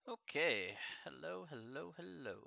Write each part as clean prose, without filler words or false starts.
Okay, hello, hello, hello.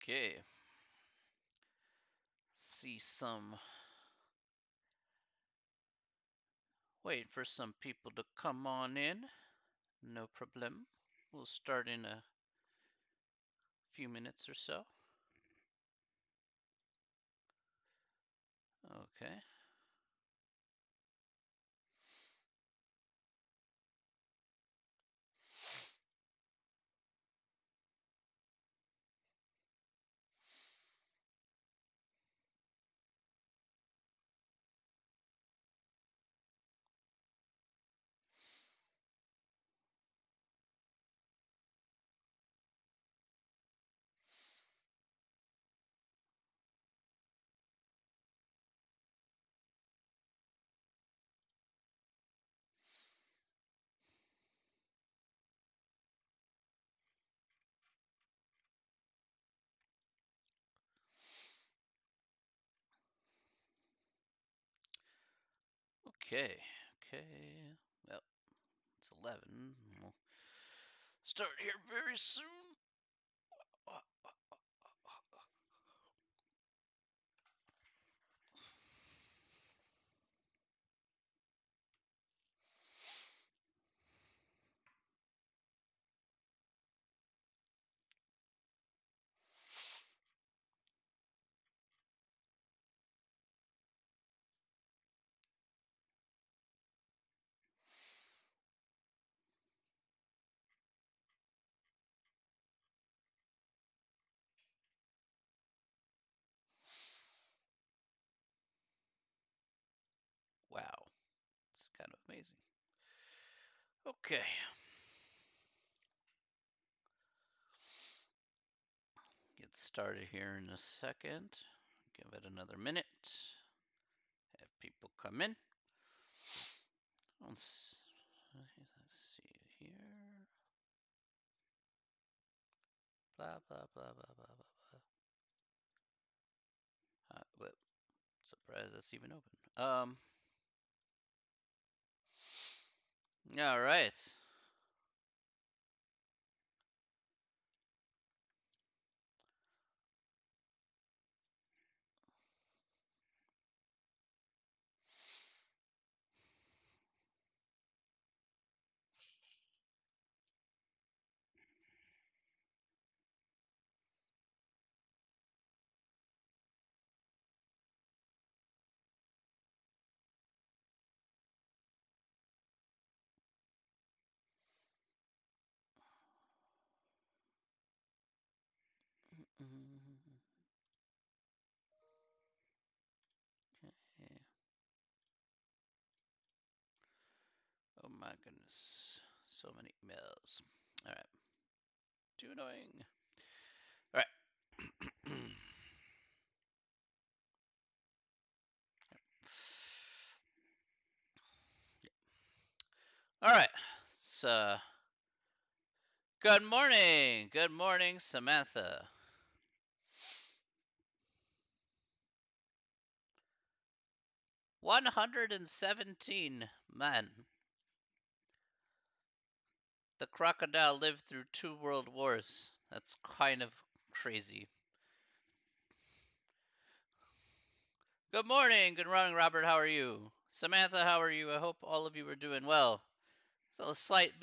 Okay, see some. Wait for some people to come on in. No problem. We'll start in a few minutes or so. Okay. Okay. Okay. Well, it's 11. We'll start here very soon. Wow, it's kind of amazing. Okay. Get started here in a second. Give it another minute. Have people come in. Let's see here. Blah, blah, blah, blah, blah, blah, blah. Whip. Surprised that's even open. All right. Okay. Oh my goodness. So many emails. All right. Too annoying. All right. let's good morning. Good morning, Samantha. 117. Man, the crocodile lived through 2 world wars. That's kind of crazy. Good morning. Good morning, Robert. How are you? Samantha, how are you? I hope all of you are doing well. So a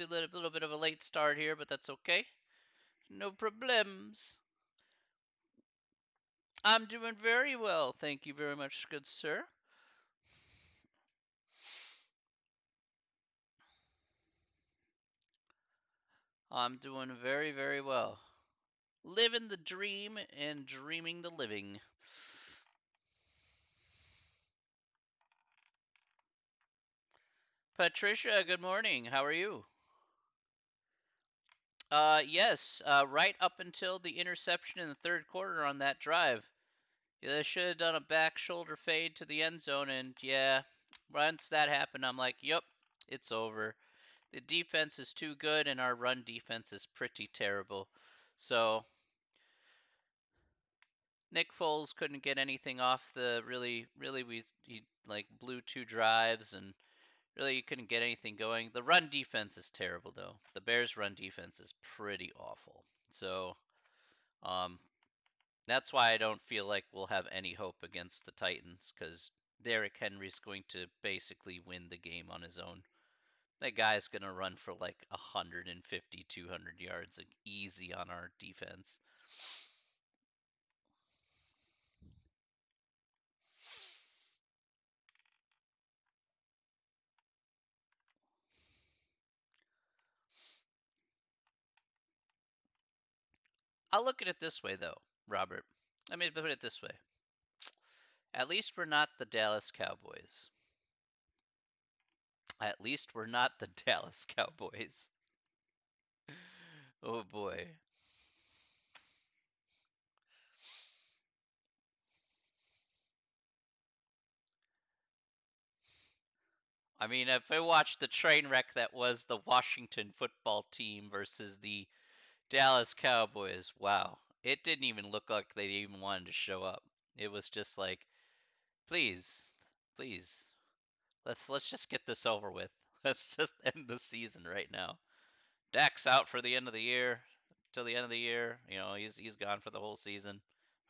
little bit of a late start here, but that's okay. No problems. I'm doing very well. Thank you very much, good sir. I'm doing very, very well. Living the dream and dreaming the living. Patricia, good morning. How are you? Yes, right up until the interception in the third quarter on that drive. Yeah, they should have done a back shoulder fade to the end zone, and yeah, once that happened, I'm like, yep, it's over. The defense is too good, and our run defense is pretty terrible. So Nick Foles couldn't get anything off the really he like blew 2 drives and really you couldn't get anything going. The run defense is terrible though. The Bears run defense is pretty awful. So um that's why I don't feel like we'll have any hope against the Titans cuz Derrick Henry's going to basically win the game on his own. That guy's going to run for like 150, 200 yards like, easy on our defense. I'll look at it this way, though, Robert. Let me put it this way. At least we're not the Dallas Cowboys. At least we're not the Dallas Cowboys. Oh boy. I mean, if I watched the train wreck that was the Washington football team versus the Dallas Cowboys, wow. It didn't even look like they even wanted to show up. It was just like, please, please, let's just get this over with. Let's just end the season right now. Dak's out for the end of the year, till the end of the year. You know, he's gone for the whole season.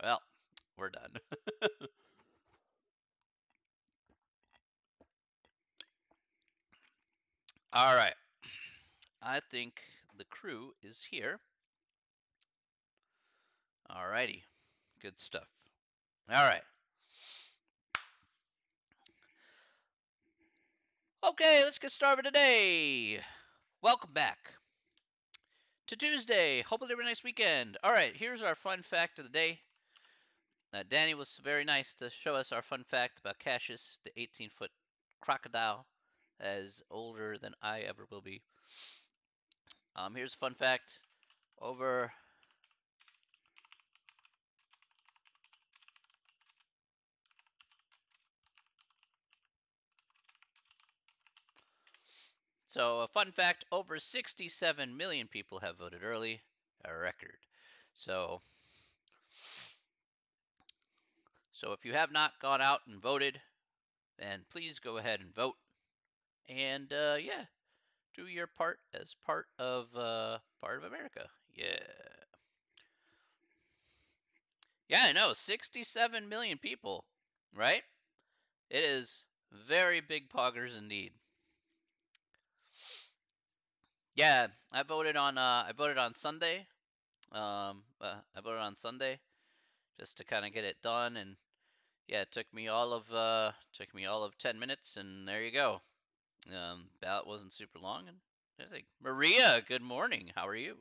Well, we're done. All right. I think the crew is here. All righty. Good stuff. All right. Okay, let's get started today. Welcome back to Tuesday. Hopefully, have a nice weekend. All right, here's our fun fact of the day. Danny was very nice to show us our fun fact about Cassius, the 18-foot crocodile, as older than I ever will be. Here's a fun fact. Over So, a fun fact, over 67 million people have voted early, a record. So, if you have not gone out and voted, then please go ahead and vote. And yeah, do your part as part of America. Yeah. Yeah, I know, 67 million people, right? It is very big poggers indeed. Yeah, I voted on Sunday. I voted on Sunday just to kind of get it done, and yeah, it took me all of 10 minutes, and there you go. Ballot wasn't super long, and everything. Maria, good morning. How are you?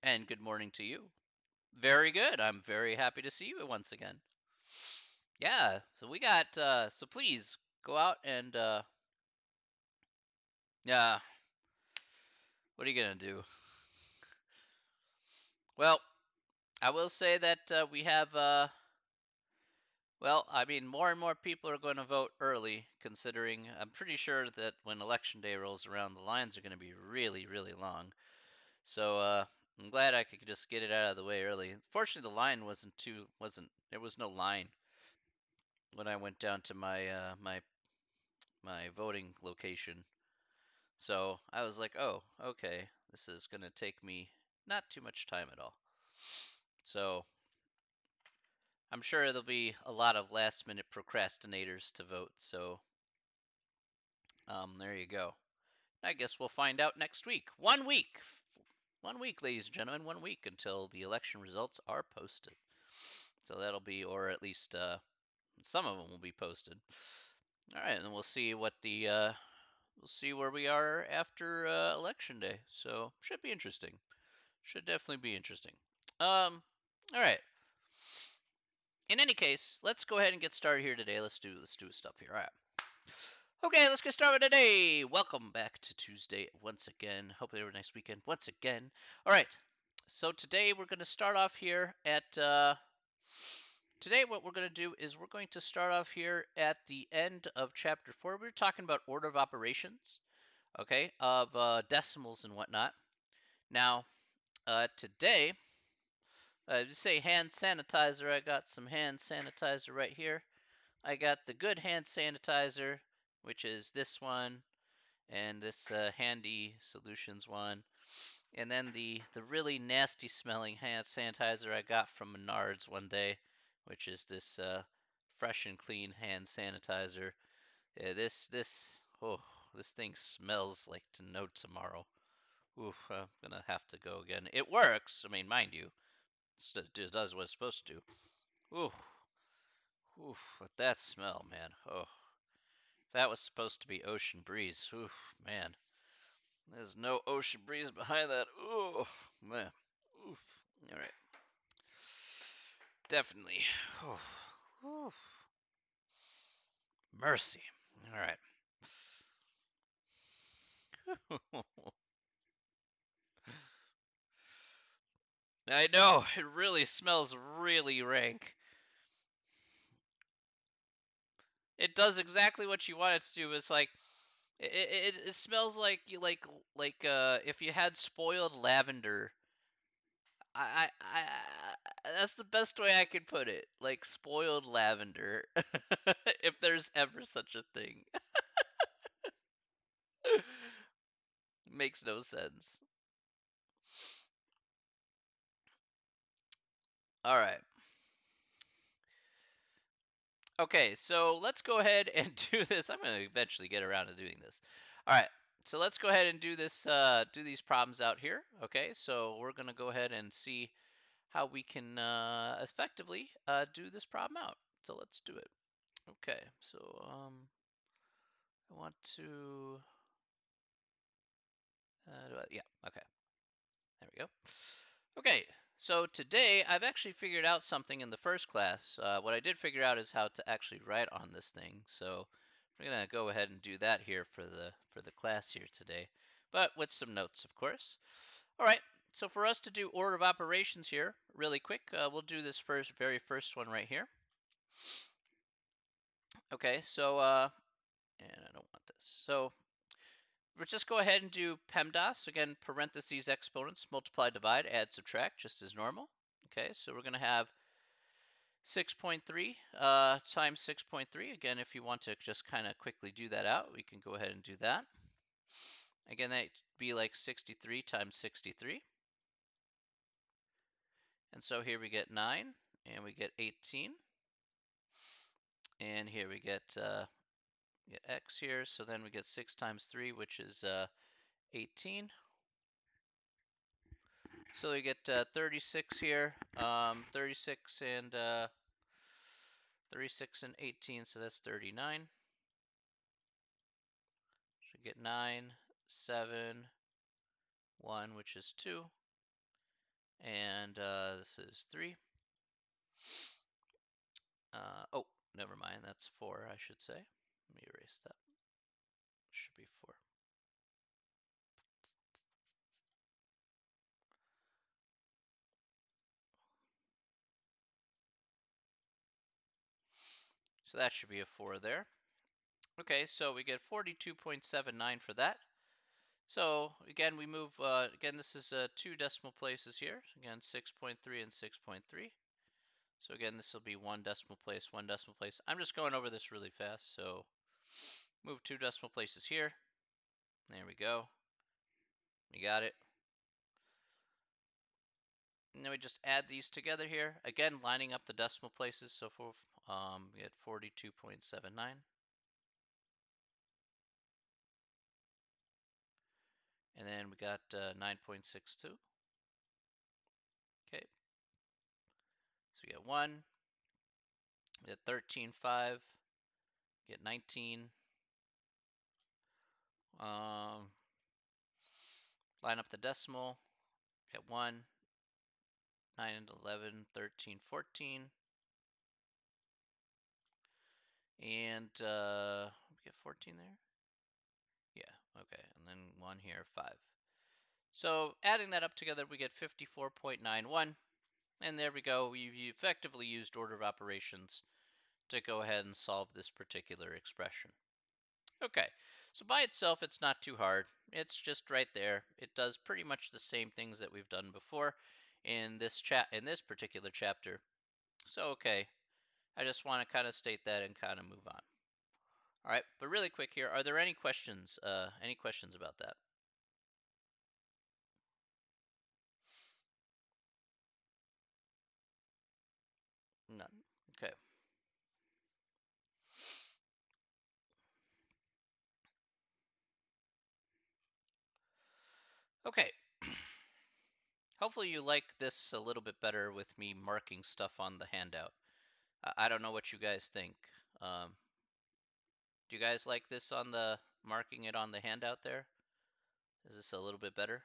And good morning to you. Very good. I'm very happy to see you once again. Yeah. So we got. So please go out and. Yeah. What are you gonna do? Well, I will say that we have, well, I mean, more and more people are going to vote early, considering I'm pretty sure that when election day rolls around, the lines are going to be really, really long. So I'm glad I could just get it out of the way early. Fortunately, the line wasn't there was no line when I went down to my voting location. So I was like, oh, okay, this is gonna take me not too much time at all. So I'm sure there'll be a lot of last minute procrastinators to vote. So there you go. I guess we'll find out next week. 1 week. 1 week, ladies and gentlemen, 1 week until the election results are posted. So that'll be, or at least some of them will be posted. All right, and we'll see what the we'll see where we are after election day. So should be interesting. Should definitely be interesting. All right. In any case, let's go ahead and get started here today. Let's do stuff here. All right. Okay, let's get started today. Welcome back to Tuesday once again. Hope you have a nice weekend once again. All right. So today we're going to start off here at today what we're going to do is we're going to start off here at the end of chapter 4. We're talking about order of operations, okay, of decimals and whatnot. Now, today, just say hand sanitizer. I got some hand sanitizer right here. I got the good hand sanitizer, which is this one, and this handy solutions one, and then the really nasty smelling hand sanitizer I got from Menards one day, which is this fresh and clean hand sanitizer. Yeah, this thing smells like to no tomorrow. Oof, I'm gonna have to go again. It works. I mean, mind you, it does what it's supposed to do. Oof, oof, but that smell, man. Oh, that was supposed to be ocean breeze. Oof, man. There's no ocean breeze behind that. Oof, man. Oof. All right. Definitely. Oof. Oof. Mercy. All right. I know it really smells really rank. It does exactly what you want it to do. It's like it smells like you like if you had spoiled lavender. That's the best way I could put it. Like spoiled lavender, if there's ever such a thing. Makes no sense. All right. Okay, so let's go ahead and do this. I'm going to eventually get around to doing this. All right. So let's go ahead and do this do these problems out here. Okay? So we're going to go ahead and see how we can effectively do this problem out. So let's do it. Okay. So I want to yeah, okay. There we go. Okay, so today I've actually figured out something in the first class. What I did figure out is how to actually write on this thing. So we're gonna go ahead and do that here for the class here today, but with some notes, of course. All right. So for us to do order of operations here, really quick, we'll do this very first one right here. Okay. So and I don't want this. So we'll just go ahead and do PEMDAS. Again, parentheses, exponents, multiply, divide, add, subtract, just as normal. Okay, so we're going to have 6.3 times 6.3. Again, if you want to just kind of quickly do that out, we can go ahead and do that. Again, that'd be like 63 times 63. And so here we get 9, and we get 18. And here we get x here, so then we get 6 times 3, which is 18. So we get 36 here, 36 and 36 and 18, so that's 39. So we get 9, 7, 1, which is 2, and this is 3. Oh, never mind, that's 4, I should say. Let me erase that. Should be 4. that should be a 4 there. Okay, so we get 42.79 for that. So again, we move, again, this is 2 decimal places here. Again, 6.3 and 6.3. So again, this will be 1 decimal place, 1 decimal place. I'm just going over this really fast, so move 2 decimal places here. There we go. We got it. And then we just add these together here. Again, lining up the decimal places. So for we get 42.79. And then we got 9.62. Okay. So we get 1, we get 13.5, get 19. Line up the decimal. Get 1, 9, 11, 13, 14. And we get 14 there? Yeah, okay. And then 1 here, 5. So adding that up together, we get 54.91. And there we go. We've effectively used order of operations to go ahead and solve this particular expression. Okay, so by itself, it's not too hard. It's just right there. It does pretty much the same things that we've done before in this particular chapter. So okay, I just want to kind of state that and kind of move on. All right, but really quick here, are there any questions? Any questions about that? None. Okay. Okay. Hopefully you like this a little bit better with me marking stuff on the handout. I don't know what you guys think. Um, do you guys like this on the marking it on the handout there? Is this a little bit better?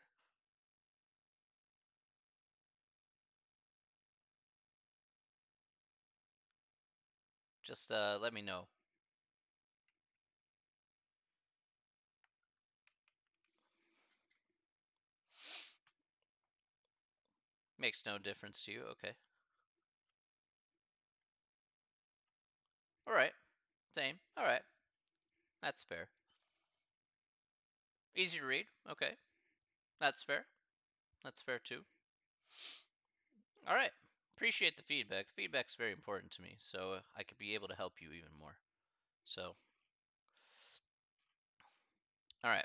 Just let me know. Makes no difference to you. Okay. All right. Same. All right. That's fair. Easy to read. Okay. That's fair. That's fair too. All right. Appreciate the feedback. The feedback's very important to me, so I could be able to help you even more. So, all right.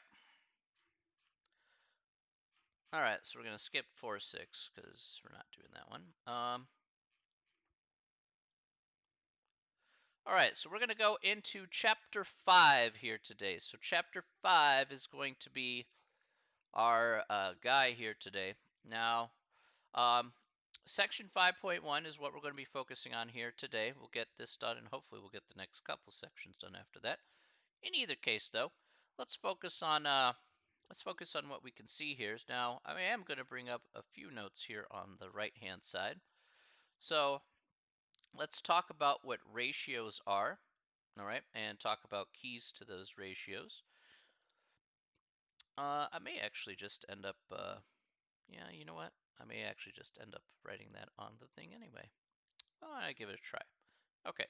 All right, so we're going to skip 4, 6 because we're not doing that one. All right, so we're going to go into chapter 5 here today. So chapter 5 is going to be our guy here today. Now, section 5.1 is what we're going to be focusing on here today. We'll get this done, and hopefully we'll get the next couple sections done after that. In either case, though, let's focus on what we can see here. Now, I am going to bring up a few notes here on the right-hand side. So let's talk about what ratios are, all right, and talk about keys to those ratios. I may actually just end up, yeah, you know what? I may actually just end up writing that on the thing anyway. Oh, I give it a try. Okay.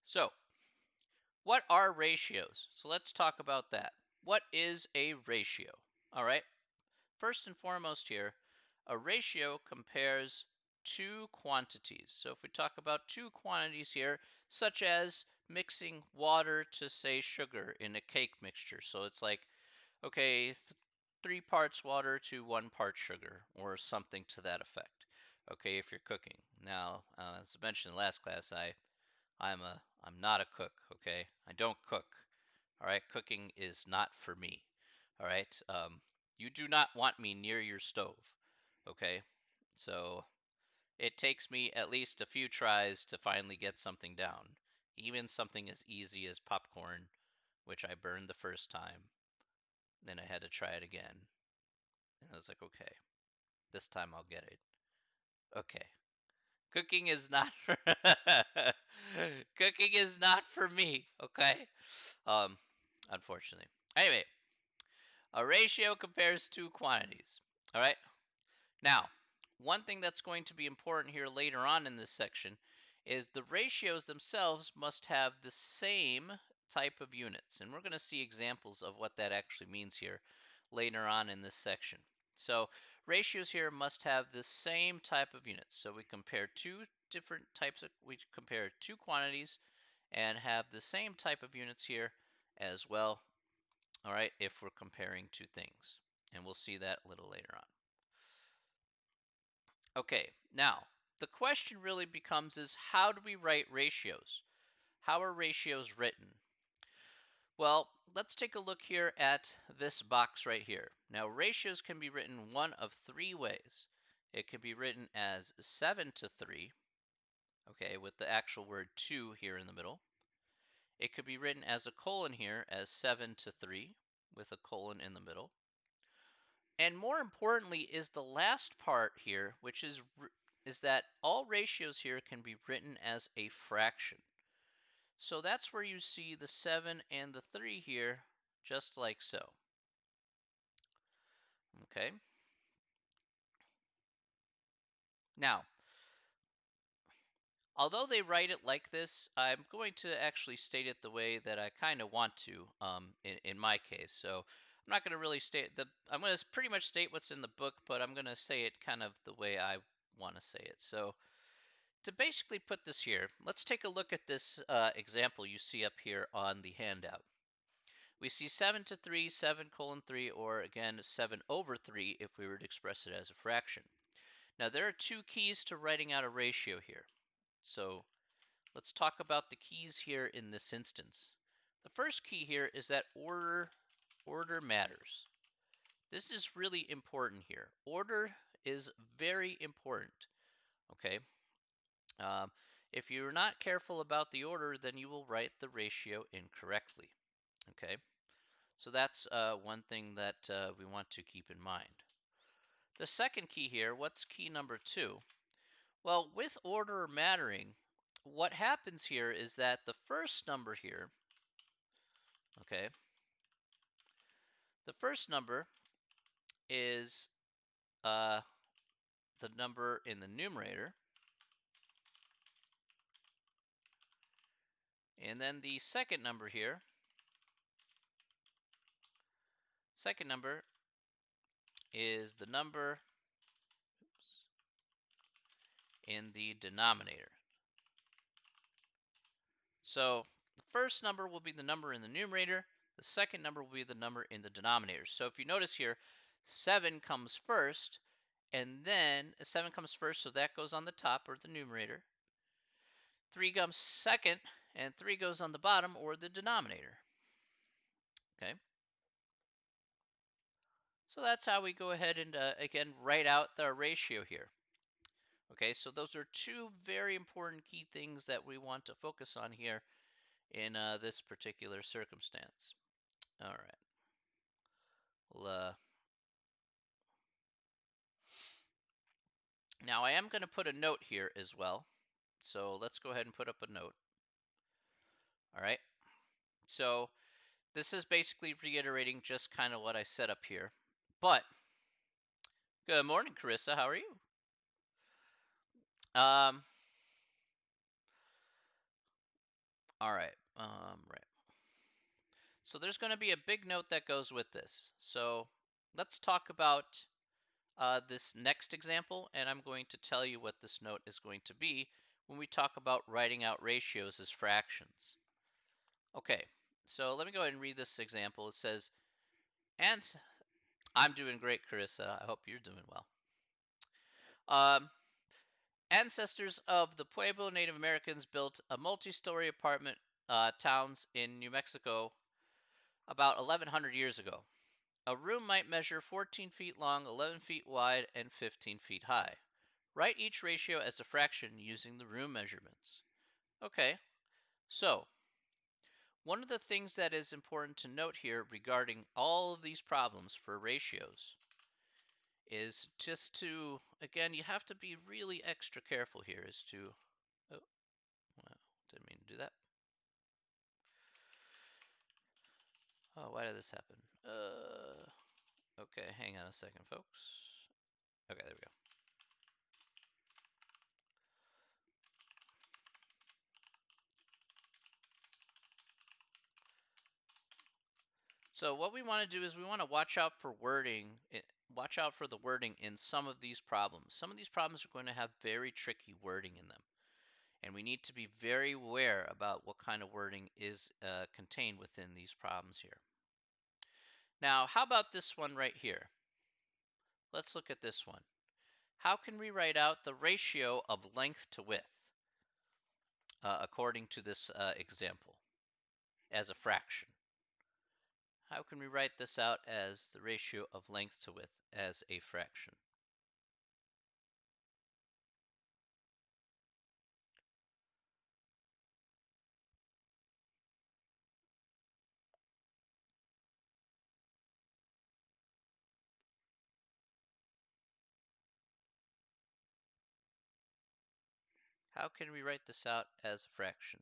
So, what are ratios? So let's talk about that. What is a ratio? All right. First and foremost here, a ratio compares two quantities. So if we talk about two quantities here, such as mixing water to, say, sugar in a cake mixture. So it's like, okay, 3 parts water to 1 part sugar, or something to that effect. Okay, if you're cooking. Now, as I mentioned in the last class, I'm not a cook. Okay, I don't cook. All right, cooking is not for me. All right, you do not want me near your stove. Okay, so it takes me at least a few tries to finally get something down. Even something as easy as popcorn, which I burned the first time. Then I had to try it again. And I was like, okay, this time I'll get it. Okay. Cooking is not for cooking is not for me, okay? Um Unfortunately. Anyway, a ratio compares two quantities. All right? Now, one thing that's going to be important here later on in this section is the ratios themselves must have the same type of units. And we're going to see examples of what that actually means here later on in this section. So ratios here must have the same type of units. So we compare we compare two quantities and have the same type of units here as well. All right, if we're comparing two things. And we'll see that a little later on. Okay, now the question really becomes is how do we write ratios? How are ratios written? Well, let's take a look here at this box right here. Now, ratios can be written one of three ways. It can be written as 7 to 3, okay, with the actual word 2 here in the middle. It could be written as a colon here as 7 to 3 with a colon in the middle. And more importantly is the last part here, which is that all ratios here can be written as a fraction. So that's where you see the 7 and the 3 here, just like so. Okay. Now, although they write it like this, I'm going to actually state it the way that I kind of want to in my case. So I'm not going to really I'm going to pretty much state what's in the book, but I'm going to say it kind of the way I want to say it. So to basically put this here, let's take a look at this example you see up here on the handout. We see 7 to 3, 7 colon 3, or again 7 over 3 if we were to express it as a fraction. Now there are two keys to writing out a ratio here. So let's talk about the keys here in this instance. The first key here is that order matters. This is really important here. Order is very important, okay? Um, if you're not careful about the order, then you will write the ratio incorrectly, okay? So that's one thing that we want to keep in mind. The second key here, what's key number 2? Well, with order mattering, what happens here is that the first number here, okay, the first number is the number in the numerator, and then the second number here, second number is the number in the denominator. So the first number will be the number in the numerator. The second number will be the number in the denominator. So if you notice here, 7 comes first, and then 7 comes first, so that goes on the top, or the numerator. 3 comes second, and 3 goes on the bottom, or the denominator. Okay? So that's how we go ahead and, again, write out the ratio here. Okay, so those are two very important key things that we want to focus on here in this particular circumstance. All right. Well, now I am going to put a note here as well. So let's go ahead and put up a note. All right. So this is basically reiterating just kind of what I set up here. But good morning, Carissa. How are you? Um, all right. Right. So there's going to be a big note that goes with this. So let's talk about this next example, and I'm going to tell you what this note is going to be when we talk about writing out ratios as fractions. Okay, so let me go ahead and read this example. It says, and I'm doing great, Carissa. I hope you're doing well. Ancestors of the Pueblo Native Americans built a multi-story apartment towns in New Mexico about 1,100 years ago. A room might measure 14 feet long, 11 feet wide, and 15 feet high. Write each ratio as a fraction using the room measurements. Okay, so one of the things that is important to note here regarding all of these problems for ratios is just to, again, you have to be really extra careful here as to, oh, well, didn't mean to do that. Oh, why did this happen? Okay, hang on a second, folks. Okay, there we go. So what we want to do is we want to watch out for wording. Watch out for the wording in some of these problems. Some of these problems are going to have very tricky wording in them. And we need to be very aware about what kind of wording is contained within these problems here. Now, how about this one right here? Let's look at this one. How can we write out the ratio of length to width according to this example as a fraction? How can we write this out as the ratio of length to width as a fraction? How can we write this out as a fraction?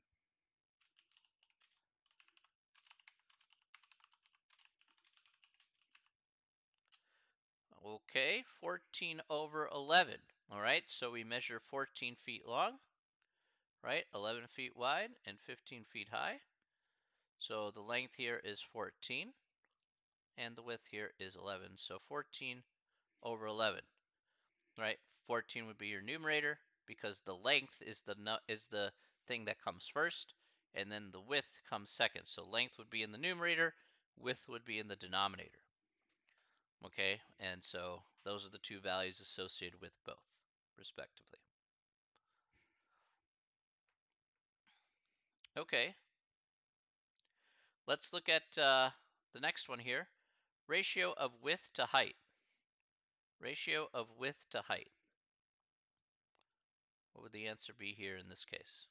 Okay, 14 over 11. All right, so we measure 14 feet long, right? 11 feet wide and 15 feet high. So the length here is 14 and the width here is 11. So 14 over 11, right? 14 would be your numerator because the length is the thing that comes first, and then the width comes second. So length would be in the numerator, width would be in the denominator. Okay, and so those are the two values associated with both, respectively. Okay, let's look at the next one here. Ratio of width to height. Ratio of width to height. What would the answer be here in this case?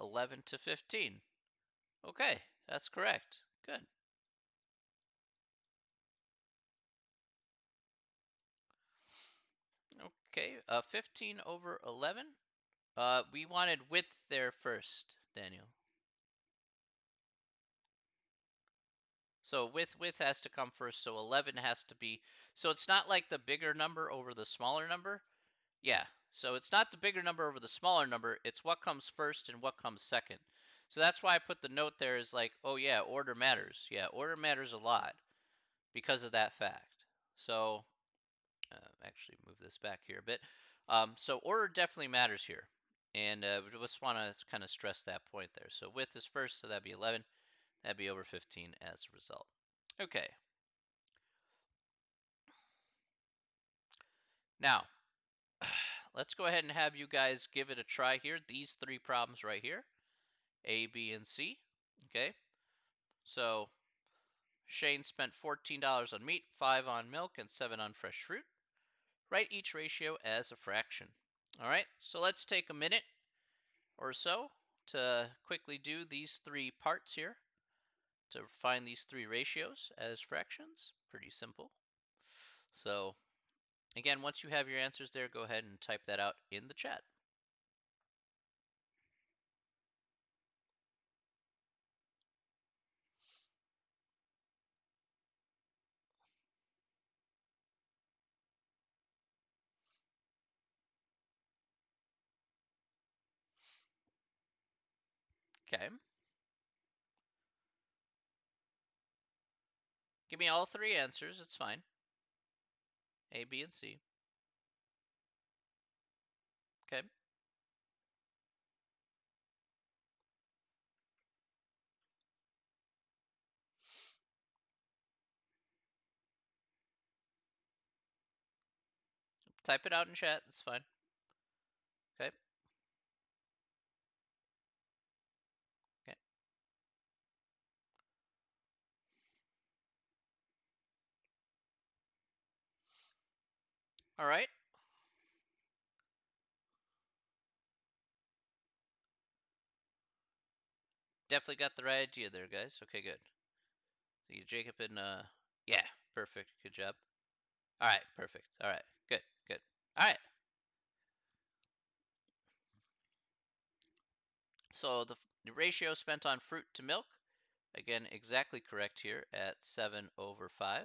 11 to 15. Okay, that's correct. Good. Okay, 15 over 11. We wanted width there first, Daniel. So width has to come first, so 11 has to be, so it's not like the bigger number over the smaller number. Yeah, so it's not the bigger number over the smaller number, it's what comes first and what comes second. So that's why I put the note there is like, oh yeah, order matters. Yeah, order matters a lot because of that fact. So actually move this back here a bit. So order definitely matters here. And we just want to kind of stress that point there. So width is first, so that'd be 11. That'd be over 15 as a result. Okay. Now, let's go ahead and have you guys give it a try here. These three problems right here, A, B, and C. Okay. So Shane spent $14 on meat, 5 on milk, and 7 on fresh fruit. Write each ratio as a fraction. All right, so let's take a minute or so to quickly do these three parts here to find these three ratios as fractions. Pretty simple. So again, once you have your answers there, go ahead and type that out in the chat. Okay. Give me all three answers. It's fine. A, B, and C. Okay. Type it out in chat. It's fine. Okay. Okay. All right. Definitely got the right idea there, guys. Okay, good. So you Jacob and yeah, perfect. Good job. All right, perfect. All right, good, good. All right. So the ratio spent on fruit to milk, again, exactly correct here at 7 over 5.